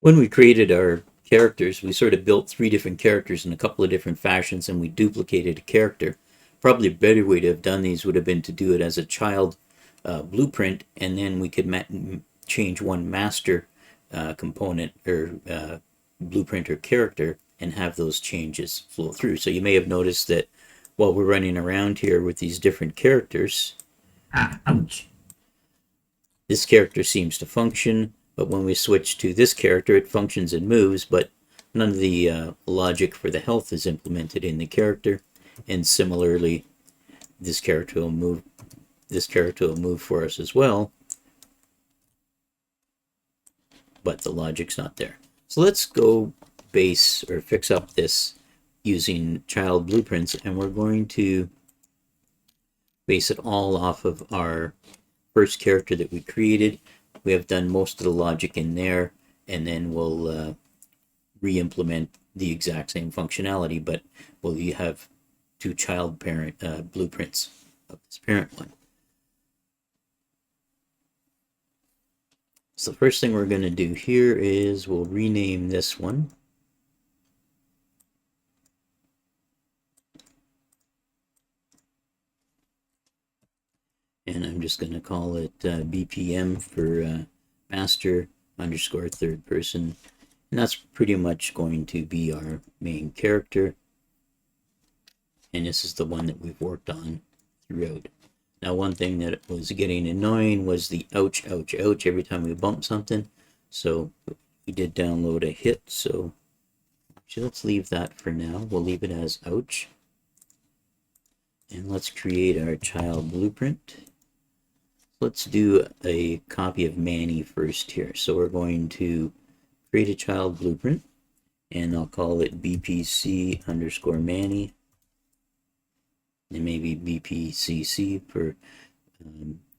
When we created our characters, we sort of built three different characters in a couple of different fashions, and we duplicated a character. Probably a better way to have done these would have been to do it as a child blueprint, and then we could change one master component or blueprint or character and have those changes flow through. So you may have noticed that while we're running around here with these different characters, ouch, this character seems to function, but when we switch to this character, it functions and moves, but none of the logic for the health is implemented in the character. And similarly, this character will move. This character will move for us as well, but the logic's not there. So let's go base or fix up this using child blueprints, and we're going to base it all off of our first character that we created. We have done most of the logic in there, and then we'll re-implement the exact same functionality, but we'll have two child parent blueprints of this parent one. So the first thing we're going to do here is we'll rename this one. And I'm just going to call it BPM for master underscore third person. And that's pretty much going to be our main character. And this is the one that we've worked on throughout. Now, one thing that was getting annoying was the ouch, ouch, ouch every time we bump something. So we did download a hit. So actually, let's leave that for now. We'll leave it as ouch. And let's create our child blueprint. Let's do a copy of Manny first here. So we're going to create a child blueprint, and I'll call it BPC underscore Manny, and maybe BPCC for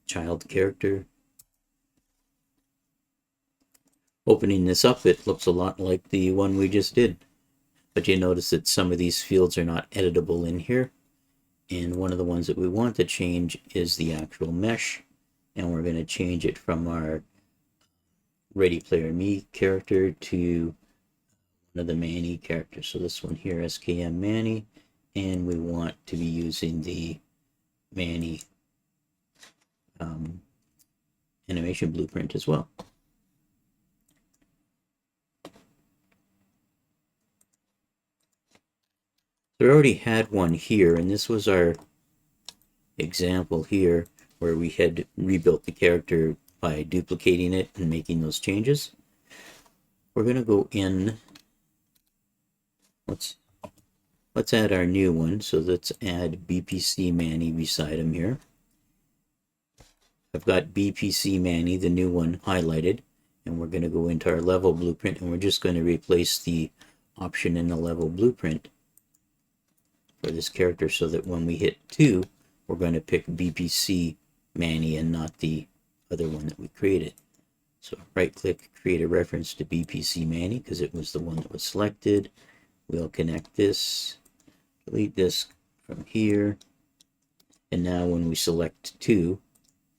child character. Opening this up, it looks a lot like the one we just did, but you notice that some of these fields are not editable in here, and one of the ones that we want to change is the actual mesh. And we're going to change it from our Ready Player Me character to one of the Manny characters. So this one here, SKM Manny, and we want to be using the Manny animation blueprint as well. So we already had one here, and this was our example here where we had rebuilt the character by duplicating it and making those changes. We're going to go in. Let's add our new one. So let's add BPC Manny beside him here. I've got BPC Manny, the new one, highlighted, and we're going to go into our level blueprint, and we're just going to replace the option in the level blueprint for this character so that when we hit 2, we're going to pick BPC Manny and not the other one that we created. So right click, create a reference to BPC Manny because it was the one that was selected. We'll connect this, delete this from here, and now when we select 2,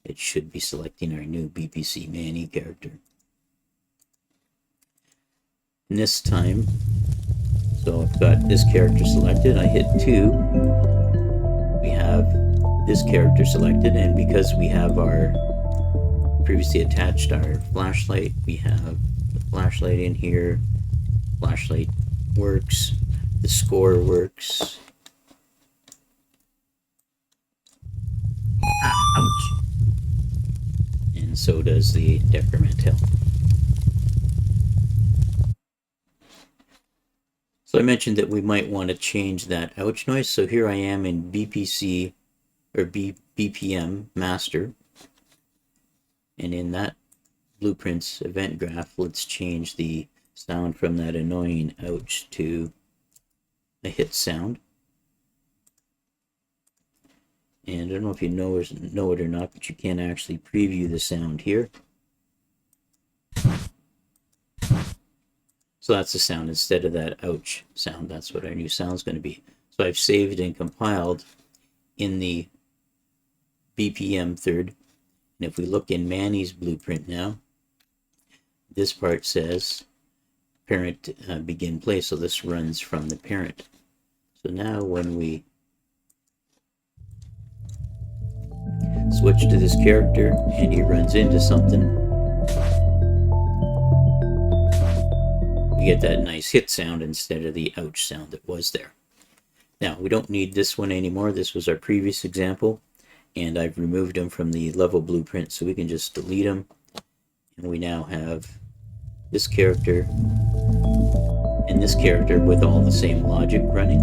it should be selecting our new BPC Manny character. And this time, so I've got this character selected, I hit 2, we have this character selected, and because we have our previously attached our flashlight, we have the flashlight in here. Flashlight works, the score works. Ouch. And so does the decrement health. So I mentioned that we might want to change that ouch noise. So here I am in BPC or BPM master. And in that blueprints event graph, let's change the sound from that annoying ouch to a hit sound. And I don't know if you know it or not, but you can actually preview the sound here. So that's the sound instead of that ouch sound. That's what our new sound is going to be. So I've saved and compiled in the BPM third. And if we look in Manny's blueprint now, this part says parent begin play, so this runs from the parent. So now when we switch to this character and he runs into something, we get that nice hit sound instead of the ouch sound that was there. Now, we don't need this one anymore. This was our previous example, and I've removed them from the level blueprint, so we can just delete them. And we now have this character and this character with all the same logic running.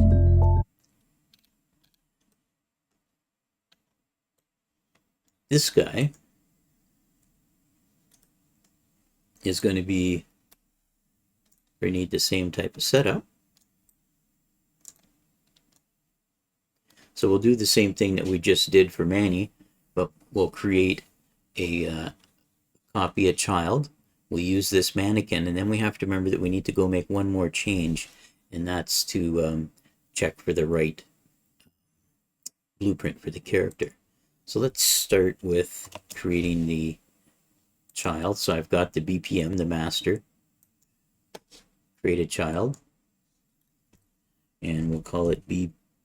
This guy is going to be, we need the same type of setup. So we'll do the same thing that we just did for Manny, but we'll create a copy a child. We'll use this mannequin, and then we have to remember that we need to go make one more change, and that's to check for the right blueprint for the character. So let's start with creating the child. So I've got the BPM, the master. Create a child, and we'll call it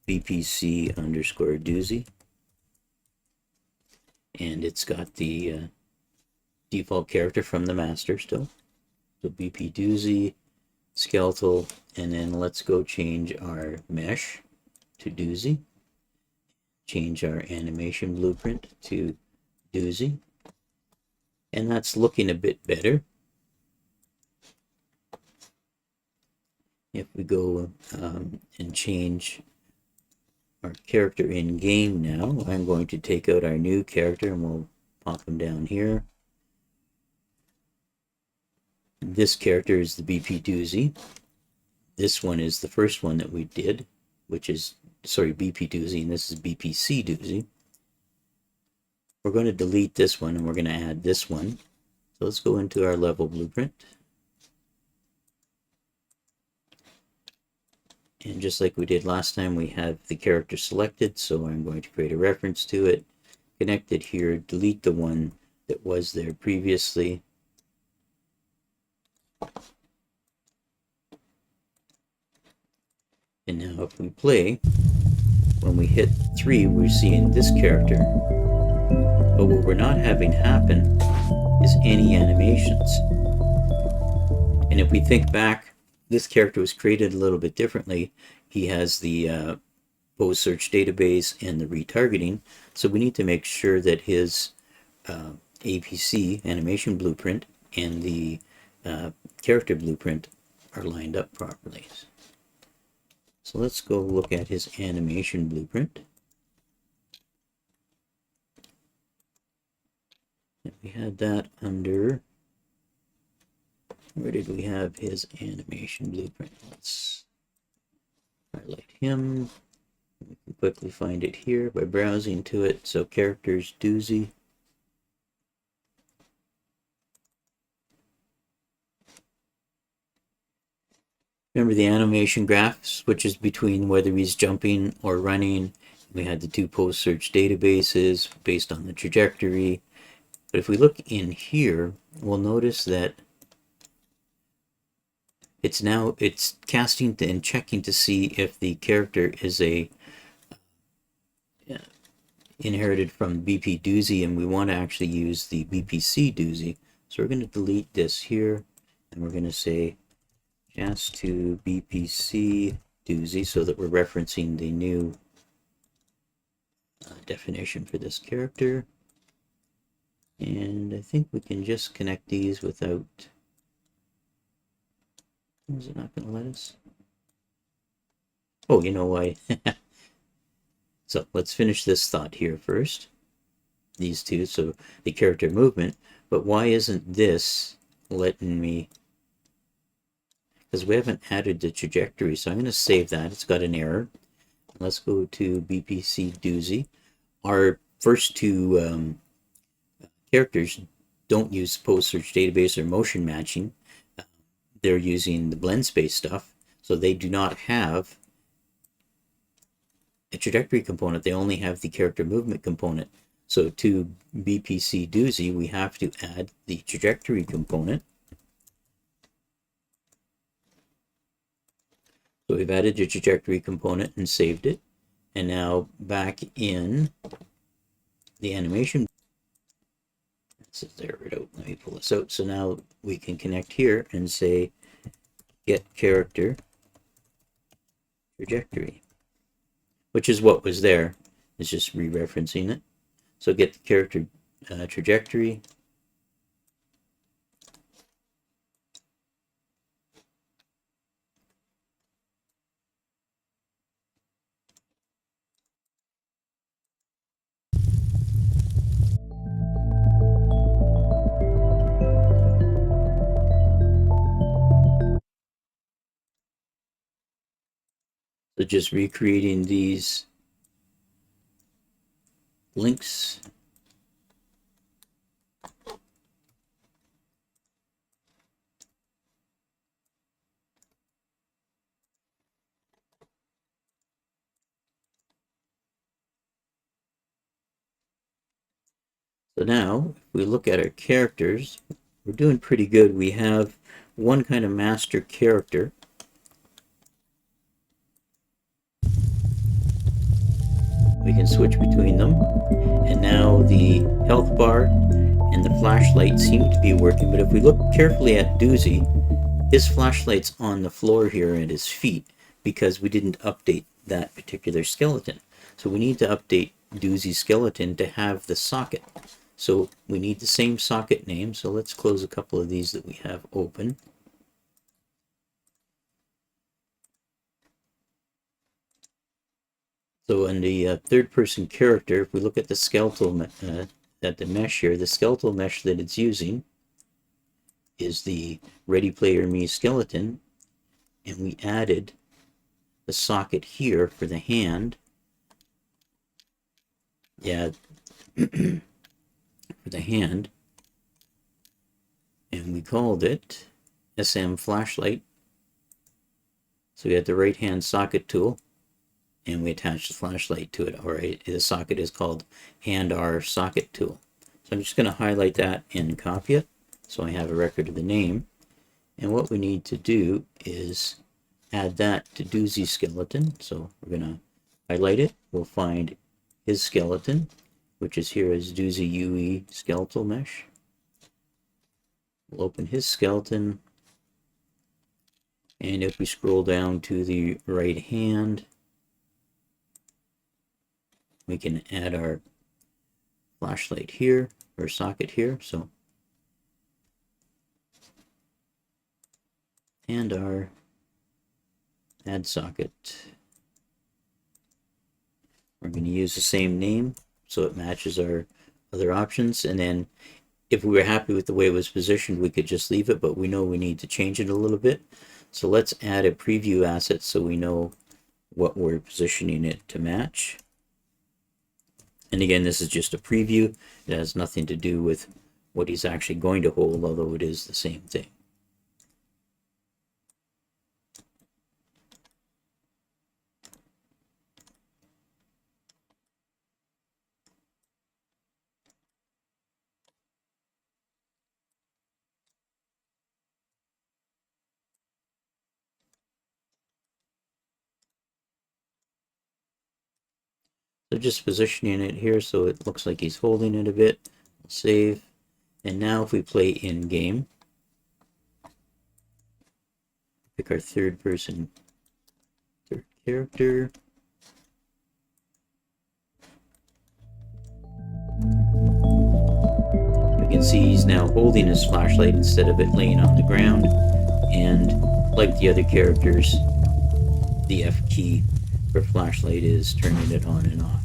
BPC underscore doozy. And it's got the default character from the master still. So BP doozy, skeletal, and then let's go change our mesh to doozy. Change our animation blueprint to doozy. And that's looking a bit better. If we go and change our character in game now, I'm going to take out our new character and we'll pop him down here. This character is the BP doozy. This one is the first one that we did, which is, sorry, BP doozy, and this is BPC doozy. We're going to delete this one and we're going to add this one. So let's go into our level blueprint. And just like we did last time, we have the character selected, so I'm going to create a reference to it, connect it here, delete the one that was there previously. And now if we play, when we hit 3, we're seeing this character. But what we're not having happen is any animations. And if we think back, this character was created a little bit differently. He has the pose search database and the retargeting. So we need to make sure that his APC, animation blueprint, and the character blueprint are lined up properly. So let's go look at his animation blueprint. And we had that under, where did we have his animation blueprint? Let's highlight him. We can quickly find it here by browsing to it. So characters doozy. Remember the animation graph switches between whether he's jumping or running. We had the two post search databases based on the trajectory. But if we look in here, we'll notice that it's casting and checking to see if the character is a inherited from BP doozy, and we want to actually use the BPC doozy. So we're going to delete this here, and we're going to say just to BPC doozy so that we're referencing the new definition for this character. And I think we can just connect these without, is it not going to let us? Oh, you know why? So let's finish this thought here first. These two, so the character movement, but why isn't this letting me, because we haven't added the trajectory, so I'm going to save that. It's got an error. Let's go to BPC doozy. Our first two characters don't use post search database or motion matching. They're using the blend space stuff, so they do not have a trajectory component. They only have the character movement component. So to BPC doozy, we have to add the trajectory component. So we've added the trajectory component and saved it. And now back in the animation, this is there it out. Let me pull this out. So now we can connect here and say get character trajectory, which is what was there. It's just re-referencing it. So get the character trajectory. So just recreating these links. So now, if we look at our characters, we're doing pretty good. We have one kind of master character. We can switch between them. And now the health bar and the flashlight seem to be working. But if we look carefully at Doozy, his flashlight's on the floor here at his feet because we didn't update that particular skeleton. So we need to update Doozy's skeleton to have the socket. So we need the same socket name. So let's close a couple of these that we have open. So in the third person character, if we look at the skeletal at the mesh here, the skeletal mesh that it's using is the Ready Player Me skeleton, and we added the socket here for the hand. Yeah, for the hand, and we called it SM Flashlight. So we had the right hand socket tool, and we attached the flashlight to it. All right, the socket is called Hand R Socket Tool. So I'm just going to highlight that and copy it, so I have a record of the name. And what we need to do is add that to Doozy's skeleton. So we're going to highlight it. We'll find his skeleton, which is here as Doozy UE skeletal mesh. We'll open his skeleton. And if we scroll down to the right hand, we can add our flashlight here, or socket here. So, and our add socket. We're going to use the same name so it matches our other options. And then if we were happy with the way it was positioned, we could just leave it, but we know we need to change it a little bit. So let's add a preview asset so we know what we're positioning it to match. And again, this is just a preview. It has nothing to do with what he's actually going to hold, although it is the same thing. So just positioning it here so it looks like he's holding it a bit. We'll save. And now if we play in game, pick our third character. You can see he's now holding his flashlight instead of it laying on the ground. And like the other characters, the F key for flashlight is turning it on and off.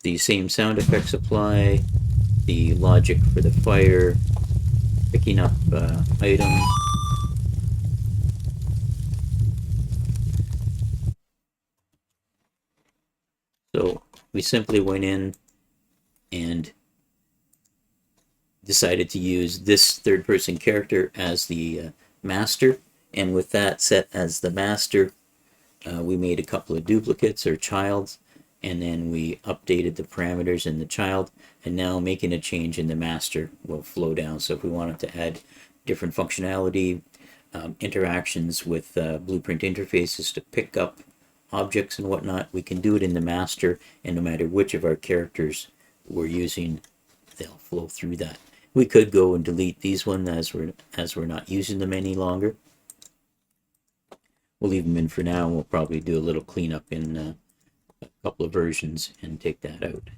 The same sound effects apply. The logic for the fire, picking up items. So we simply went in and decided to use this third person character as the master, and with that set as the master, we made a couple of duplicates or childs, and then we updated the parameters in the child, and now making a change in the master will flow down. So if we wanted to add different functionality, interactions with Blueprint interfaces to pick up objects and whatnot, we can do it in the master, and no matter which of our characters we're using, they'll flow through that. We could go and delete these ones as we're not using them any longer. We'll leave them in for now, and we'll probably do a little cleanup in a couple of versions and take that out.